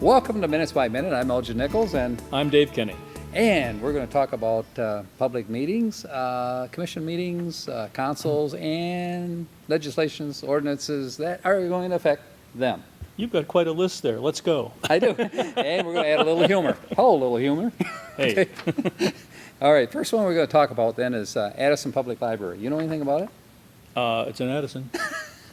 Welcome to Minutes by Minute. I'm Elgin Nichols, and I'm Dave Kenny. we're going to talk about public meetings, commission meetings, councils, and legislations, ordinances that are going to affect them. You've got quite a list there. Let's go. I do. And we're going to add a little humor. Hello, little humor. Hey, All right, first one we're going to talk about then is Addison Public Library. You know anything about it? it's in Addison,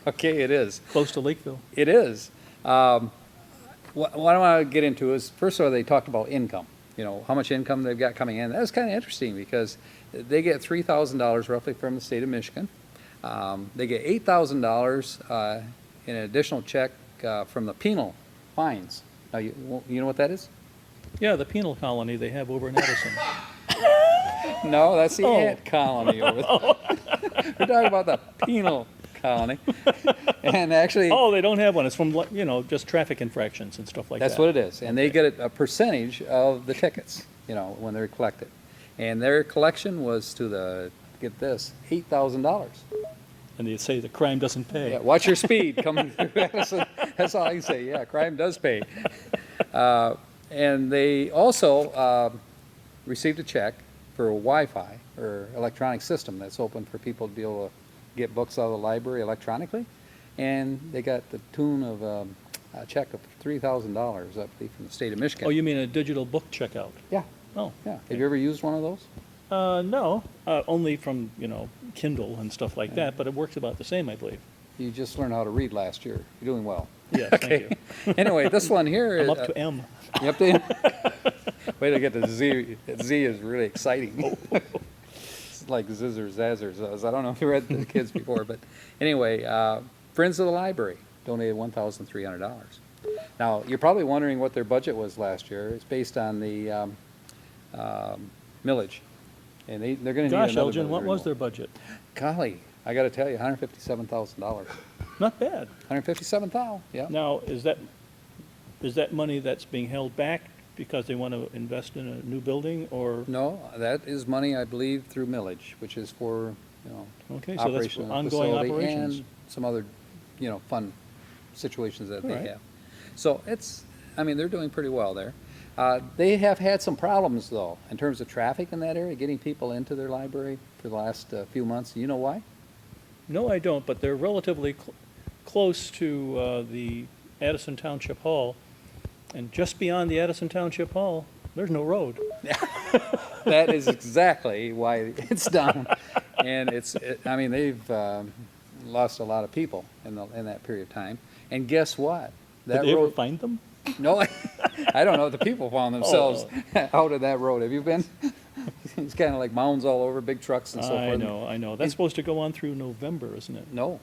Okay, it is. close to Lakeville. It is. What I want to get into is, first of all, they talked about income. You know, how much income they've got coming in. That's kind of interesting because they get $3,000 roughly from the state of Michigan. They get $8,000 in an additional check from the penal fines. Now, you know what that is? Yeah, the penal colony they have over in Addison. No, that's the Oh. ant colony over there. We're talking about the penal colony. And actually, Oh, they don't have one. It's from, just traffic infractions and stuff like that's that. what it is. And they get a percentage of the tickets, when they're collected. And their collection was get this, $8,000. And they say the crime doesn't pay. Yeah, watch your speed coming through Addison. That's all I can say. Yeah, crime does pay. And they also received a check for a Wi-Fi or electronic system that's open for people to be able to get books out of the library electronically. And they got the tune of a check of $3,000, I believe, from the state of Michigan. Oh, you mean a digital book checkout? Yeah, Oh, yeah. Have you ever used one of those? no, only from, Kindle and stuff like that, but it works about the same, I believe. You just learned how to read last year. You're doing well. Yes, thank you. Anyway, this one here is... I'm up to M. You up to Way to get to Z. Z is really exciting. It's like Zizzer Zazzers. I don't know if you read the kids before, but anyway, Friends of the Library donated $1,300. Now, you're probably wondering what their budget was last year. It's based on the millage. And they're going to need Gosh, another Elgin, what millage was removal. their budget? Golly, I got to tell you, $157,000. Not bad. $157,000, yeah. Now, is that money that's being held back because they want to invest in a new building, or? No, that is money, I believe, through millage, which is for, Okay, so that's operation of the ongoing facility operations. and some other, fun situations that All they right. have. So they're doing pretty well there. They have had some problems, though, in terms of traffic in that area, getting people into their library for the last few months. You know why? No, I don't, but they're relatively close to the Addison Township Hall, and just beyond the Addison Township Hall, there's no road. That is exactly why it's down. And they've lost a lot of people in that period of time. And guess what? Did they ever find them? No, I don't know. The people found themselves out of that road. Have you been? It's kind of like mounds all over, big trucks and so forth. I know. That's supposed to go on through November, isn't it? No.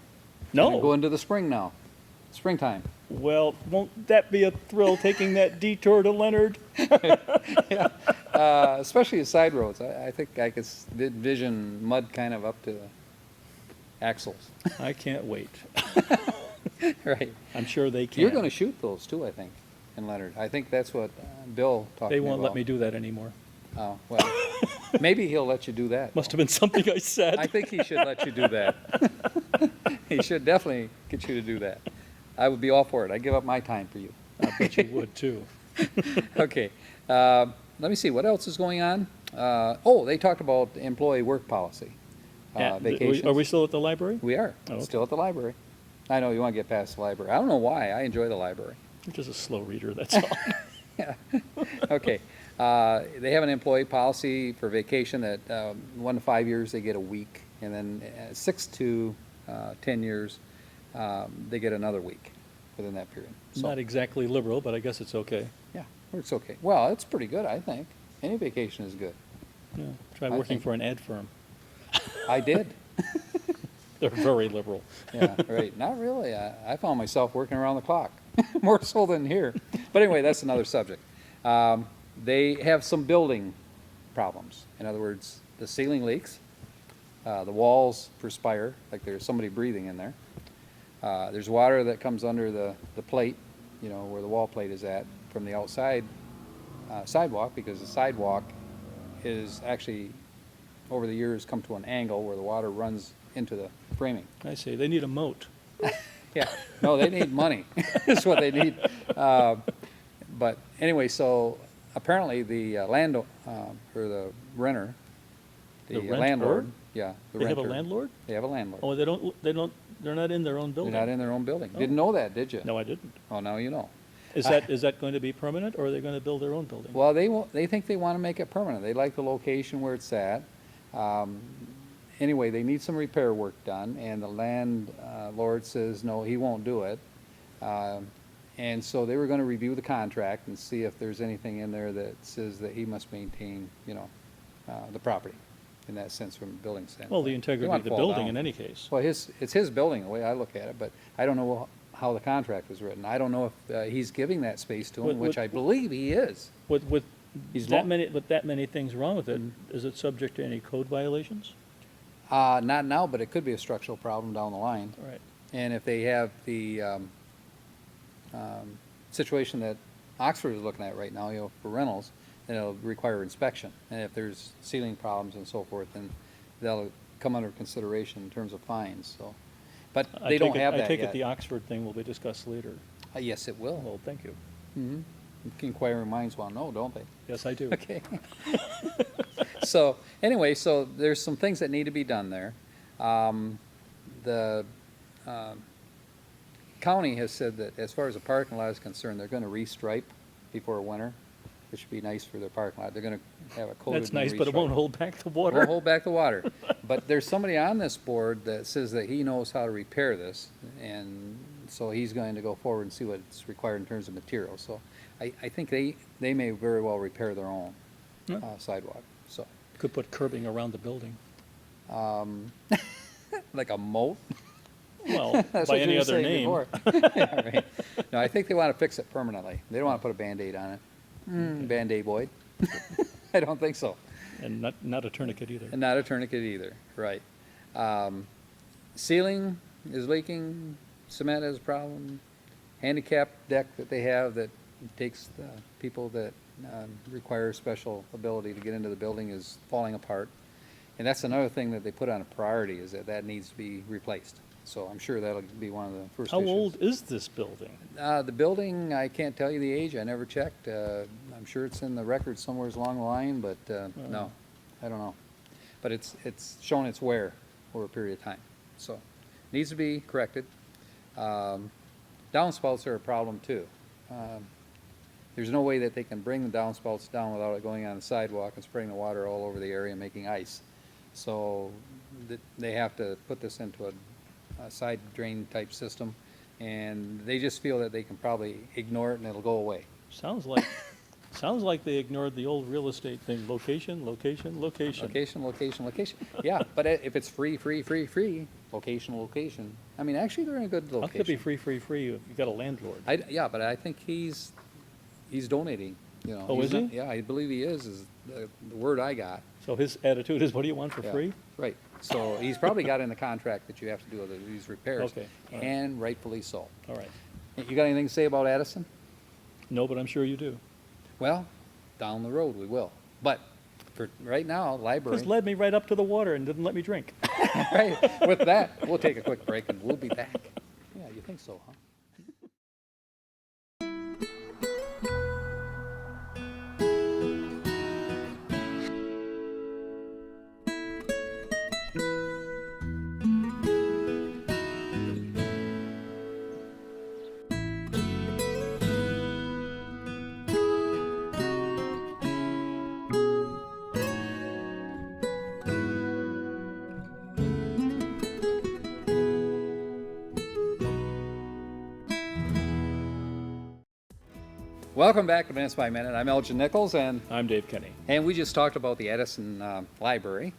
Gonna No? go into the spring now. Springtime. Well, won't that be a thrill, taking that detour to Leonard? Especially the side roads. I think I could envision mud kind of up to the axles. I can't wait. Right. I'm sure they can. You're going to shoot those too, I think, in Leonard. I think that's what Bill talked to They me won't let about. me do that anymore. Oh, well, maybe he'll let you do that. Must have been something I said. I think he should let you do that. He should definitely get you to do that. I would be all for it. I'd give up my time for you. I bet you would, too. Okay. Let me see. What else is going on? They talked about employee work policy. Vacations. Are we still at the library? We are. Oh, okay. Still at the library. I know you want to get past the library. I don't know why. I enjoy the library. I'm just a slow reader, that's all. Yeah. Okay. They have an employee policy for vacation that 1 to 5 years they get a week, and then 6 to 10 years they get another week within that period. So, Not exactly liberal, but I guess it's okay. yeah, it's okay. Well, it's pretty good, I think. Any vacation is good. Yeah. Try I working think- for an ad firm. I did. They're very liberal. Yeah, right. Not really. I found myself working around the clock, more so than here. But anyway, that's another subject. They have some building problems. In other words, the ceiling leaks, the walls perspire, like there's somebody breathing in there. There's water that comes under the plate, where the wall plate is at, from the outside sidewalk, because the sidewalk is actually, over the years, come to an angle where the water runs into the framing. I see. They need a moat. Yeah, no, they need money, is what they need. But anyway, so apparently the or the renter, The the renter? landlord, yeah, the They have a renter. landlord? They have a landlord. Oh, they're not in their own They're building? not in their own building. Oh. Didn't know that, did you? No, I didn't. Oh, now you know. Is that going to be permanent, or are they going to build their own building? Well, they think they want to make it permanent. They like the location where it's at. Anyway, they need some repair work done, and the landlord says, no, he won't do it. And so they were going to review the contract and see if there's anything in there that says that he must maintain, the property in that sense from a building standpoint. Well, the They integrity want of to the fall building down. in any case. Well, it's his building, the way I look at it, but I don't know how the contract was written. I don't know if he's giving that space to him, With- which I believe he is. With He's that lo- many things wrong with it, is it subject to any code violations? Not now, but it could be a structural problem down the line. All right. And if they have the situation that Oxford is looking at right now, for rentals, then it'll require inspection. And if there's ceiling problems and so forth, then that'll come under consideration in terms of fines, so. But they don't have I that take it yet. the Oxford thing will be discussed later. Yes, it will. Well, thank you. Mm-hmm. Inquiring minds want to know, don't they? Yes, I do. Okay. So, anyway, so there's some things that need to be done there. The county has said that as far as the parking lot is concerned, they're gonna restripe before winter. It should be nice for their parking lot. They're gonna have it coated That's and nice, but it won't restriped. hold back the Won't water. hold back the water. But there's somebody on this board that says that he knows how to repair this, and so he's going to go forward and see what's required in terms of materials. So I think they may very well repair their own Yeah. sidewalk, so. Could put curbing around the building. Like a moat? Well, That's by what you any were other saying name. before. Yeah, right. No, I think they want to fix it permanently. They don't want to put a Band-Aid on it. Band-Aid, Boyd. I don't think so. And not a tourniquet either. And not a tourniquet either, right. Ceiling is leaking, cement is a problem, handicap deck that they have that takes the people that require special ability to get into the building is falling apart. And that's another thing that they put on a priority, is that needs to be replaced. So I'm sure that'll be one of the first How issues. old is this building? The building, I can't tell you the age, I never checked. I'm sure it's in the record somewhere along the line, but no, I don't know. But it's shown its wear over a period of time, so needs to be corrected. Downspouts are a problem too. There's no way that they can bring the downspouts down without it going on the sidewalk and spraying the water all over the area and making ice. So they have to put this into a side drain type system, and they just feel that they can probably ignore it and it'll go away. Sounds like they ignored the old real estate thing. Location, location, location. Location, location, location. Yeah, but if it's free, location, location. I mean, actually, they're in a good How could it be location. free if you got a landlord? Yeah, but I think he's donating, Oh, He's is he? not- Yeah, I believe he is the word I got. So his attitude is, what do you want for Yeah, free? Right. So he's probably got in the contract that you have to do these repairs. Okay, all right. And rightfully so. All right. You got anything to say about Addison? No, but I'm sure you do. Well, down the road we will. But for right now, library. Just led me right up to the water and didn't let me drink. Right. With that, we'll take a quick break and we'll be back. Yeah, you think so, huh? Welcome back to Minutes by Minute. I'm Elgin Nichols, and I'm Dave Kenny. we just talked about the Addison Library,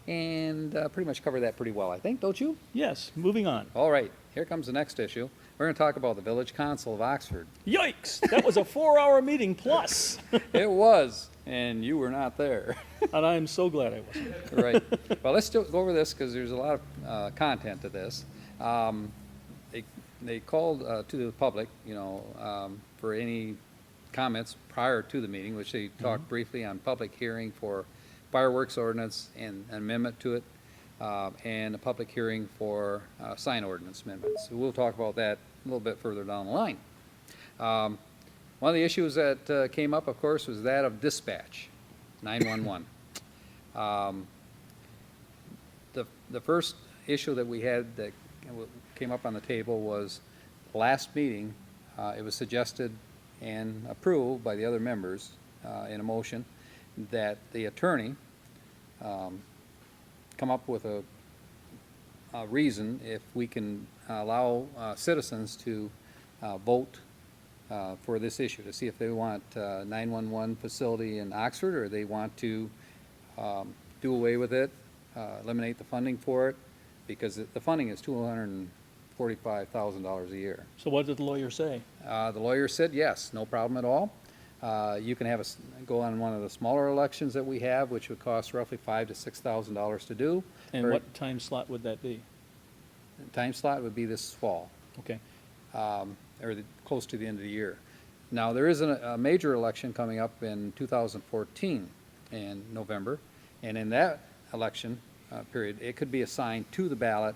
and pretty much covered that pretty well, I think, don't you? Yes, moving on. All right, here comes the next issue. We're going to talk about the Village Council of Oxford. Yikes! That was a 4-hour meeting plus, It was, and you were not there. and I'm so glad I wasn't. Right. Well, let's go over this because there's a lot of content to this. They called to the public, for any comments prior to the meeting, which they talked briefly on public hearing for fireworks ordinance and amendment to it, and a public hearing for sign ordinance amendments. So we'll talk about that a little bit further down the line. One of the issues that came up, of course, was that of dispatch, 911. The first issue that we had that came up on the table was last meeting, it was suggested and approved by the other members in a motion that the attorney come up with a reason if we can allow citizens to vote for this issue, to see if they want 911 facility in Oxford, or they want to do away with it, eliminate the funding for it, because the funding is $245,000 a year. So what did the lawyer say? The lawyer said, yes, no problem at all. You can have go on one of the smaller elections that we have, which would cost roughly $5,000 to $6,000 to do. And Or what time slot would that be? time slot would be this fall, Okay, close to the end of the year. Now, there is a major election coming up in 2014 in November, and in that election period, it could be assigned to the ballot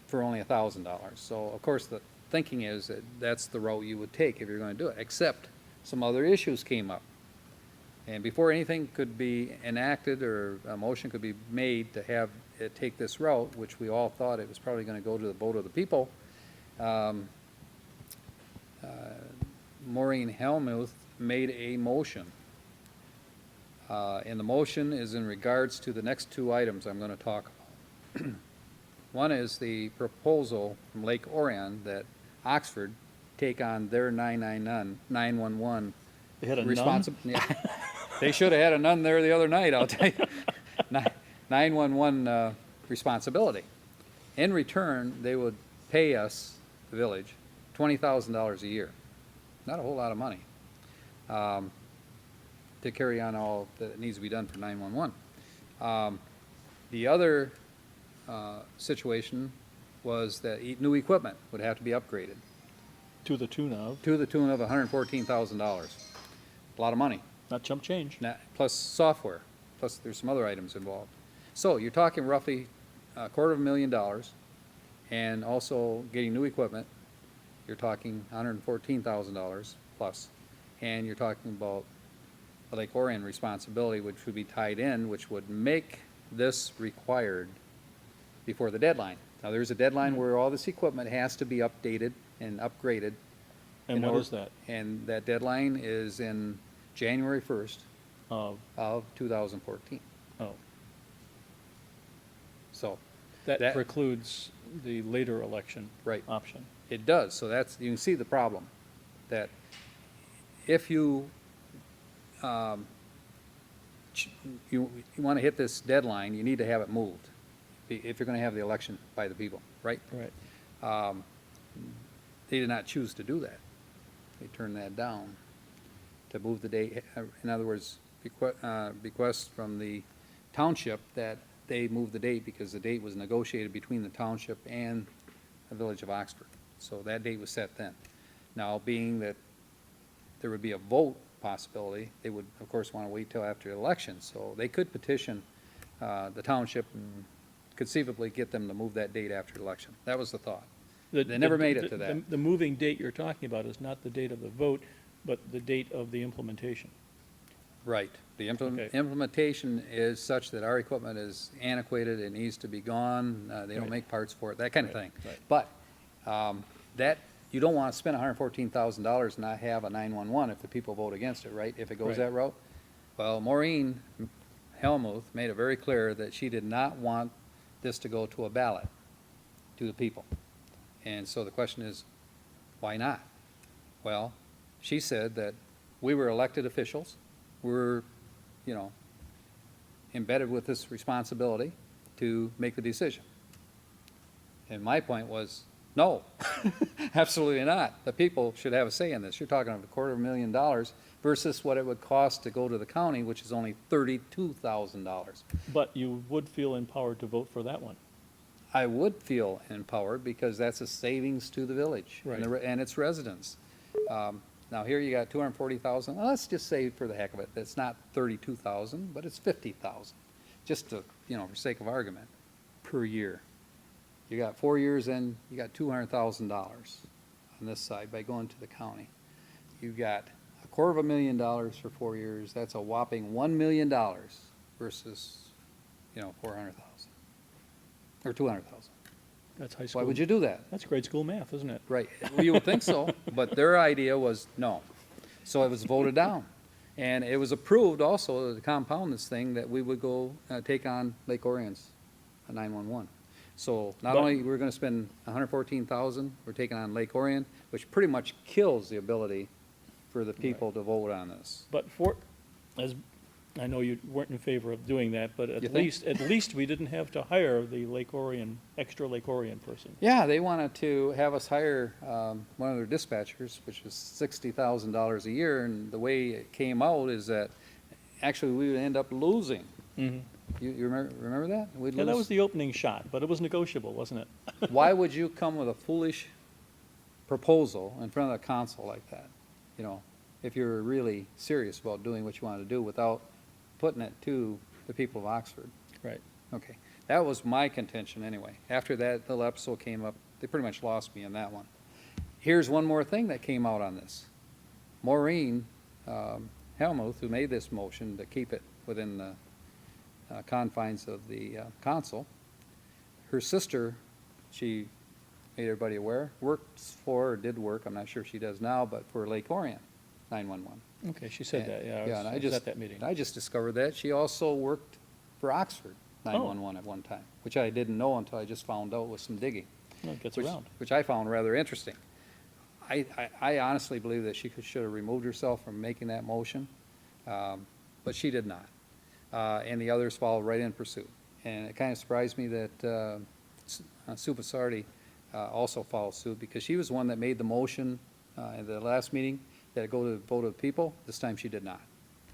for only $1,000. So, of course, the thinking is that that's the route you would take if you're going to do it, except some other issues came up. And before anything could be enacted or a motion could be made to have it take this route, which we all thought it was probably going to go to the vote of the people, Maureen Helmuth made a motion. And the motion is in regards to the next two items I'm going to talk about. One is the proposal from Lake Orion that Oxford take on their 911 they had a nun? responsibility. They should have had a nun there the other night, I'll tell you. 911 responsibility. In return, they would pay us, the village, $20,000 a year. Not a whole lot of money to carry on all that needs to be done for 911. The other situation was that new equipment would have to be upgraded To the tune of, to the tune of $114,000. A lot of money. not chump change. Plus software, plus there's some other items involved. So you're talking roughly $250,000, and also getting new equipment, you're talking $114,000 plus, and you're talking about the Lake Orion responsibility, which would be tied in, which would make this required before the deadline. Now, there's a deadline where all this equipment has to be updated and upgraded. And in what order- is that? And that deadline is in January 1st Of, of 2014. oh, So, that That- precludes the later election right, option. it does. So that's, you can see the problem, that if you, you want to hit this deadline, you need to have it moved, if you're going to have the election by the people, right? Right. They did not choose to do that. They turned that down to move the date. In other words, bequest from the township that they move the date because the date was negotiated between the township and the village of Oxford. So that date was set then. Now, being that there would be a vote possibility, they would, of course, want to wait till after the election. So they could petition the township and conceivably get them to move that date after the election. That was the thought. They never made it to that. The moving date you're talking about is not the date of the vote, but the date of the implementation. Right. The Okay. implementation is such that our equipment is antiquated, it needs to be gone, they don't Right. make parts for it, that kind of Right, thing. right. But that, you don't want to spend $114,000 and not have a 911 if the people vote against it, right? If it goes Right. that route? Well, Maureen Helmuth made it very clear that she did not want this to go to a ballot to the people. And so the question is, why not? Well, she said that we were elected officials, we're, embedded with this responsibility to make the decision. And my point was, no, absolutely not. The people should have a say in this. You're talking of $250,000 versus what it would cost to go to the county, which is only $32,000. But you would feel empowered to vote for that one. I would feel empowered because that's a savings to the village and Right. and its residents. Now, here you got 240,000, well, let's just say for the heck of it, it's not 32,000, but it's 50,000, just to, for sake of argument, per year. You got 4 years in, you got $200,000 on this side by going to the county. You've got $250,000 for 4 years, that's a whopping $1 million versus, 400,000 or 200,000. That's high school. Why would you do that? That's grade school math, isn't it? Right, well, you would think so, but their idea was no. So it was voted down. And it was approved also, to compound this thing, that we would go take on Lake Orion's 911. So not But- only we're gonna spend 114,000, we're taking on Lake Orion, which pretty much kills the ability for the people to vote on this. But as, I know you weren't in favor of doing that, but You at think? least we didn't have to hire the extra Lake Orion person. Yeah, they wanted to have us hire one of their dispatchers, which was $60,000 a year, and the way it came out is that actually we would end up losing. Mhm. You remember that? We'd Yeah, that lose. was the opening shot, but it was negotiable, wasn't it? Why would you come with a foolish proposal in front of the council like that? If you're really serious about doing what you want to do without putting it to the people of Oxford. Right. Okay, that was my contention anyway. After that little episode came up, they pretty much lost me in that one. Here's one more thing that came out on this. Maureen Helmuth, who made this motion to keep it within the confines of the council, her sister, she made everybody aware, works for, or did work, I'm not sure if she does now, but for Lake Orion 911. Okay, she said that, yeah. And I was at that meeting. I just discovered that. She also worked for Oxford Oh. 911 at one time, which I didn't know until I just found out with some digging. Well, it gets which- around. Which I found rather interesting. I honestly believe that she should have removed herself from making that motion, but she did not. And the others followed right in pursuit. And it kind of surprised me that Sue Passardi also followed suit, because she was the one that made the motion in the last meeting that it go to the vote of the people. This time she did not.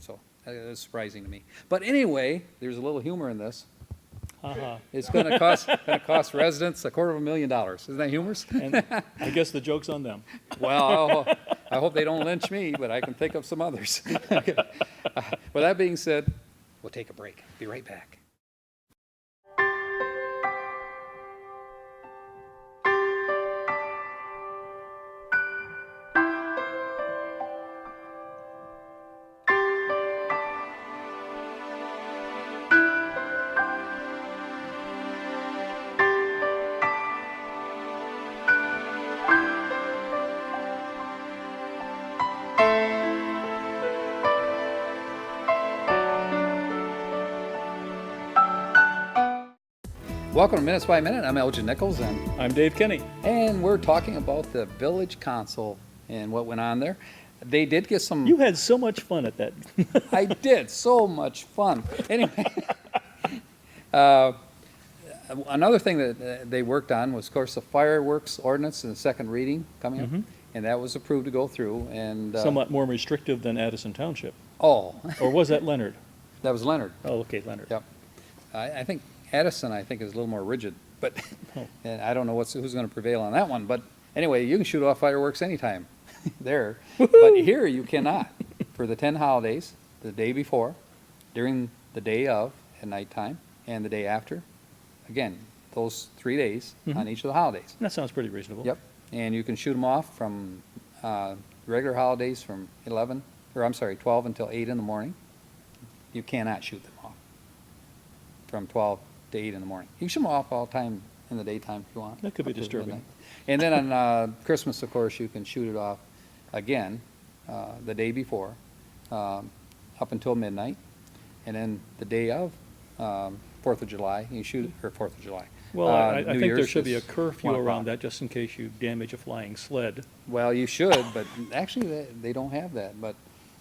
So that is surprising to me. But anyway, there's a little humor in this. Haha. It's going to cost residents $250,000. Isn't that humorous? And I guess the joke's on them. Well, I hope they don't lynch me, but I can think of some others. Okay. With that being said, we'll take a break. Be right back. Welcome to Minutes by Minute. I'm Elgin Nichols, I'm Dave Kenny. and we're talking about the village council and what went on there. They did get some. You had so much fun at that. I did. So much fun. Anyway, another thing that they worked on was, of course, the fireworks ordinance in the second reading coming up, and that was approved to go through. And Somewhat more restrictive than Addison Township. oh, Or was that Leonard? that was Leonard. Oh, okay, Leonard. Yep. I think Addison, is a little more rigid, but Oh. and I don't know who's going to prevail on that one. But anyway, you can shoot off fireworks anytime there, but here you cannot. For the 10 holidays, the day before, during the day of, at nighttime, and the day after. Again, those 3 days on each of the holidays. That sounds pretty reasonable. Yep. And you can shoot them off from regular holidays from 12 until 8 in the morning. You cannot shoot them off from 12 to 8 in the morning. You can shoot them off all time in the daytime if you want. That could be up to disturbing. midnight. And then on Christmas, of course, you can shoot it off again the day before up until midnight. And then the day of 4th of July, you shoot it, or 4th of July. Well, I New think there Year's should be a is curfew 1 o'clock. around that, just in case you damage a flying sled. Well, you should, but actually they don't have that. But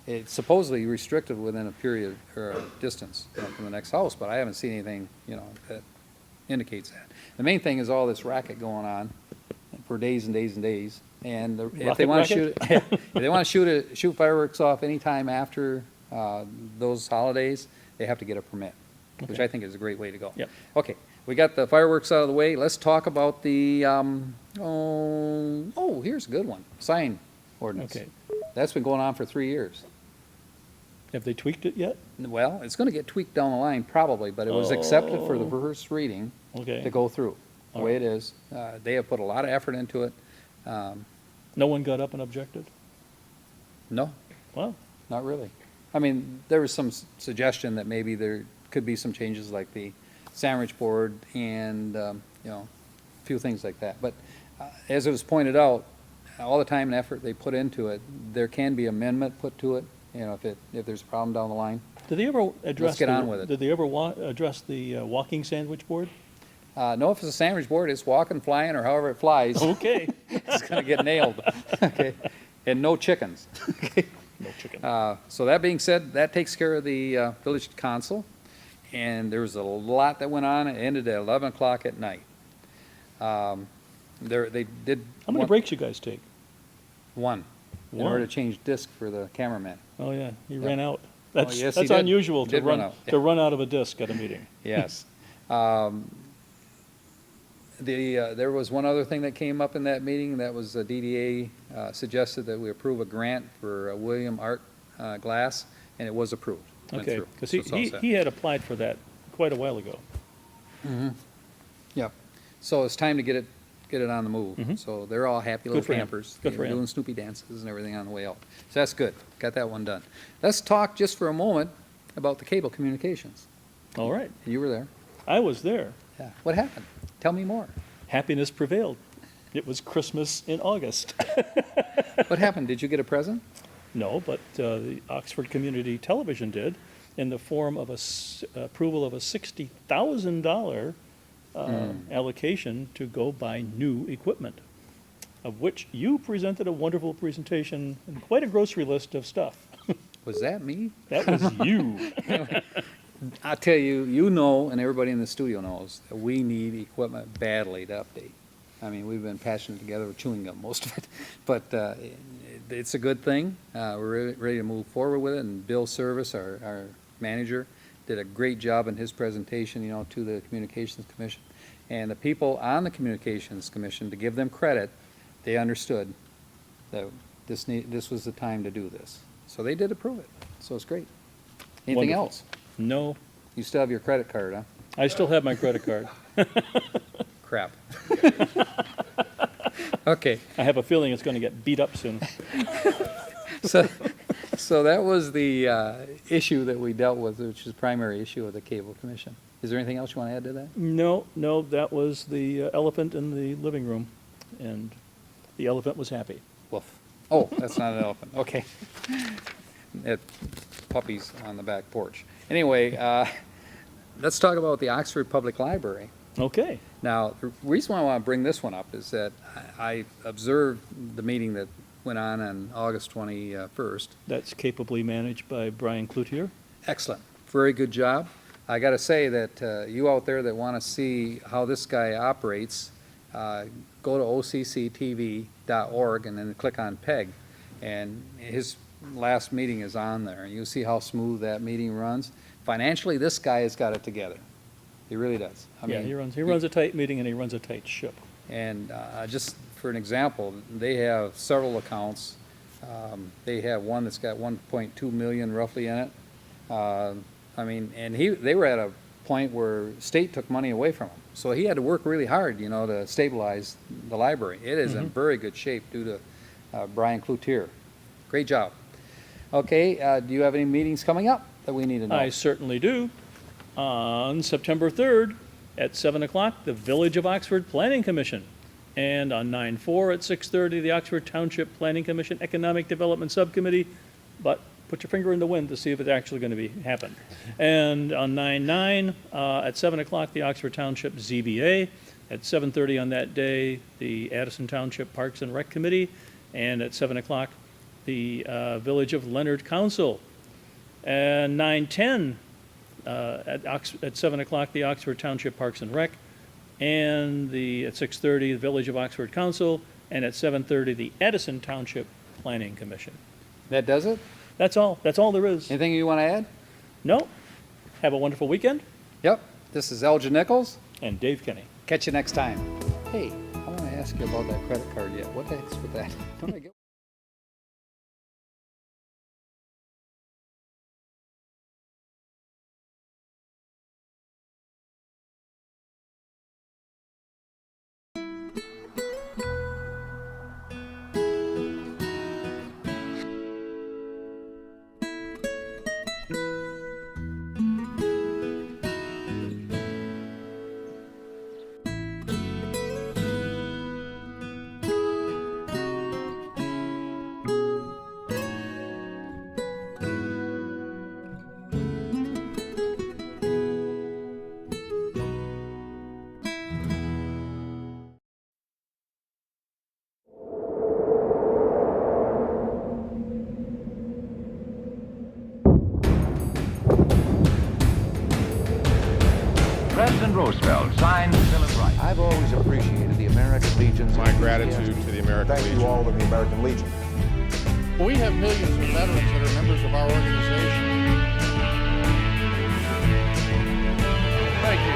it's supposedly restricted within a period or a distance from the next house, but I haven't seen anything, that indicates that. The main thing is all this racket going on for days and days and days. And if they Rocket want to shoot, if they want to shoot fireworks off anytime after those holidays, they have to get a permit, which Okay. I think is a great way to go. Yep. Okay, we got the fireworks out of the way. Let's talk about the, here's a good one, sign ordinance. Okay. That's been going on for 3 years. Have they tweaked it yet? Well, it's going to get tweaked down the line probably, but it was accepted for the Oh. first reading Okay. to go through, the All way right. it is. They have put a lot of effort into it. No one got up and objected? No, Wow. Not really. I mean, there was some suggestion that maybe there could be some changes like the sandwich board and, a few things like that. But as it was pointed out, all the time and effort they put into it, there can be amendment put to it, if there's a problem down the line. Did they ever address? get on with it. Did they ever address the walking sandwich board? No, if it's a sandwich board, it's walking, flying, or however it flies, Okay. it's gonna get nailed, okay? And no chickens. No chicken. So that being said, that takes care of the village council, and there was a lot that went on. It ended at 11 o'clock at night. They did. How many breaks you guys take? One, in One? order to change disc for the cameraman. Oh, yeah, he Yep. ran out. That's, yes, he that's did. unusual He to did run run, out. to run out of a disc at a meeting. Yes. There was one other thing that came up in that meeting, that was the DDA suggested that we approve a grant for William Art Glass, and it was approved. Went Okay, through. because So it's all set. he had applied for that quite a while ago. Yep. So it's time to get it on the move. Mhm. So they're all happy Good little for him. campers. Good for him. Doing Snoopy dances and everything on the way out. So that's good. Got that one done. Let's talk just for a moment about the cable communications. All right, You were there. I was there. Yeah. What happened? Tell me more. Happiness prevailed. It was Christmas in August. What happened? Did you get a present? No, but the Oxford Community Television did, in the form of approval of a $60,000 allocation to go buy new equipment, of which you presented a wonderful presentation and quite a grocery list of stuff. Was that me? That was you. I tell you, and everybody in the studio knows, that we need equipment badly to update. I mean, we've been patching it together with chewing gum, most of it, but it's a good thing. We're ready to move forward with it, and Bill Service, our manager, did a great job in his presentation, to the Communications Commission. And the people on the Communications Commission, to give them credit, they understood that this was the time to do this. So they did approve it, so it's great. Anything Wonderful. else? No, You still have your credit card, huh? I still have my credit card. Crap. Okay, I have a feeling it's going to get beat up soon. so that was the issue that we dealt with, which is the primary issue of the Cable Commission. Is there anything else you want to add to that? No, that was the elephant in the living room, and the elephant was happy. Woof. Oh, that's not an elephant, okay. Puppies on the back porch. Anyway, let's talk about the Oxford Public Library. Okay. Now, the reason why I want to bring this one up is that I observed the meeting that went on August 21st. That's capably managed by Brian Cloutier. Excellent. Very good job. I got to say that you out there that want to see how this guy operates, go to occtv.org and then click on PEG. And his last meeting is on there. You'll see how smooth that meeting runs. Financially, this guy has got it together. He really does. I Yeah, mean, he runs a tight meeting and he runs a tight ship. And just for an example, they have several accounts. They have one that's got 1.2 million roughly in it. I mean, and they were at a point where state took money away from him. So he had to work really hard, to stabilize the library. It is in very good shape due to Brian Cloutier. Great job. Okay, do you have any meetings coming up that we need to know? I certainly do. On September 3rd at 7 o'clock, the Village of Oxford Planning Commission. And on 9/4 at 6:30, the Oxford Township Planning Commission Economic Development Subcommittee. But put your finger in the wind to see if it's actually going to happen. And on 9/9 at 7 o'clock, the Oxford Township ZBA. At 7:30 on that day, the Addison Township Parks and Rec Committee. And at 7 o'clock, the Village of Leonard Council. And 9:10 at 7 o'clock, the Oxford Township Parks and Rec. And at 6:30, the Village of Oxford Council. And at 7:30, the Addison Township Planning Commission. That does it? That's all there is. Anything you want to add? No. Have a wonderful weekend. Yep. This is Elgin Nichols. And Dave Kenny. Catch you next time. Hey, I want to ask you about that credit card yet. What the heck's with that? Don't I get President Roosevelt signed the Bill of Rights. I've always appreciated the American Legion's My gratitude to the American Thank Legion. you all to the American Legion. We have millions of veterans that are members of our organization. Thank you.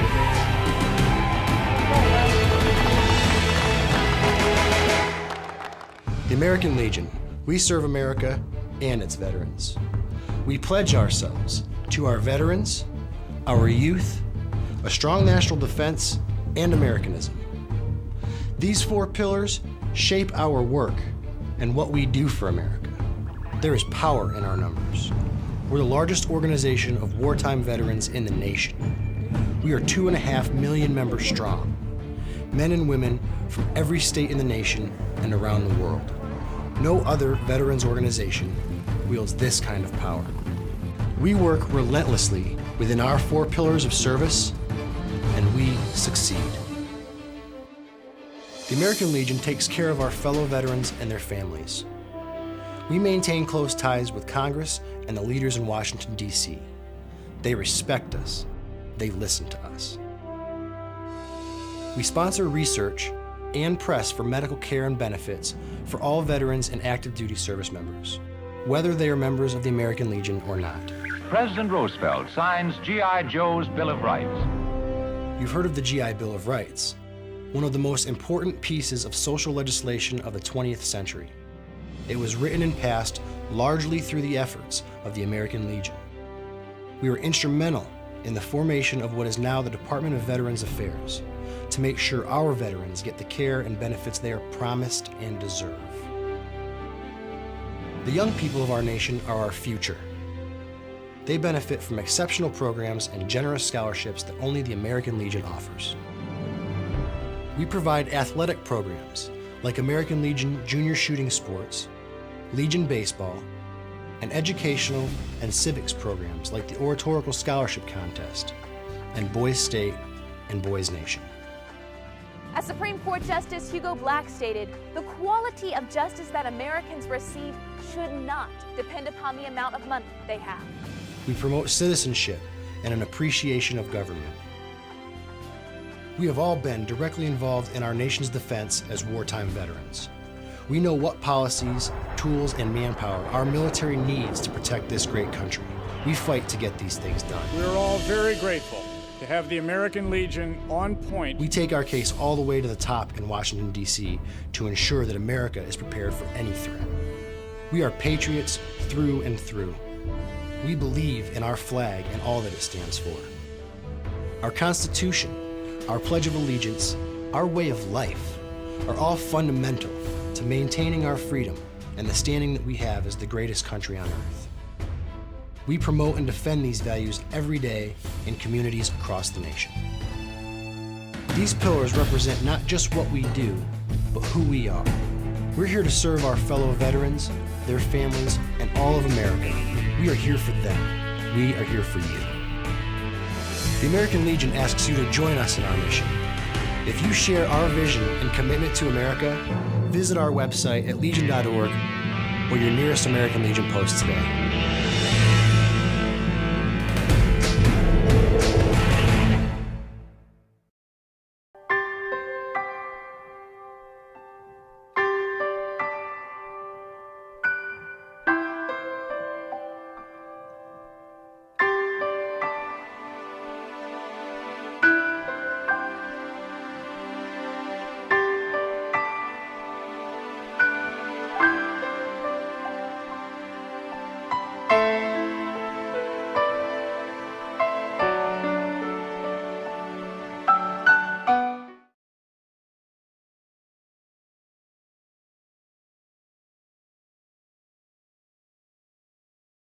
The American Legion. We serve America and its veterans. We pledge ourselves to our veterans, our youth, a strong national defense, and Americanism. These 4 pillars shape our work and what we do for America. There is power in our numbers. We're the largest organization of wartime veterans in the nation. We are 2.5 million members strong, men and women from every state in the nation and around the world. No other veterans organization wields this kind of power. We work relentlessly within our 4 pillars of service, and we succeed. The American Legion takes care of our fellow veterans and their families. We maintain close ties with Congress and the leaders in Washington, D.C. They respect us. They listen to us. We sponsor research and press for medical care and benefits for all veterans and active duty service members, whether they are members of the American Legion or not. President Roosevelt signs G.I. Joe's Bill of Rights. You've heard of the GI Bill of Rights, one of the most important pieces of social legislation of the 20th century. It was written and passed largely through the efforts of the American Legion. We were instrumental in the formation of what is now the Department of Veterans Affairs to make sure our veterans get the care and benefits they are promised and deserve. The young people of our nation are our future. They benefit from exceptional programs and generous scholarships that only the American Legion offers. We provide athletic programs like American Legion Junior Shooting Sports, Legion Baseball, and educational and civics programs like the Oratorical Scholarship Contest and Boys State and Boys Nation. As Supreme Court Justice Hugo Black stated, the quality of justice that Americans receive should not depend upon the amount of money they have. We promote citizenship and an appreciation of government. We have all been directly involved in our nation's defense as wartime veterans. We know what policies, tools, and manpower our military needs to protect this great country. We fight to get these things done. We are all very grateful to have the American Legion on point. We take our case all the way to the top in Washington, D.C. to ensure that America is prepared for any threat. We are patriots through and through. We believe in our flag and all that it stands for. Our Constitution, our Pledge of Allegiance, our way of life are all fundamental to maintaining our freedom and the standing that we have as the greatest country on earth. We promote and defend these values every day in communities across the nation. These pillars represent not just what we do, but who we are. We're here to serve our fellow veterans, their families, and all of America. We are here for them. We are here for you. The American Legion asks you to join us in our mission. If you share our vision and commitment to America, visit our website at legion.org or your nearest American Legion post today.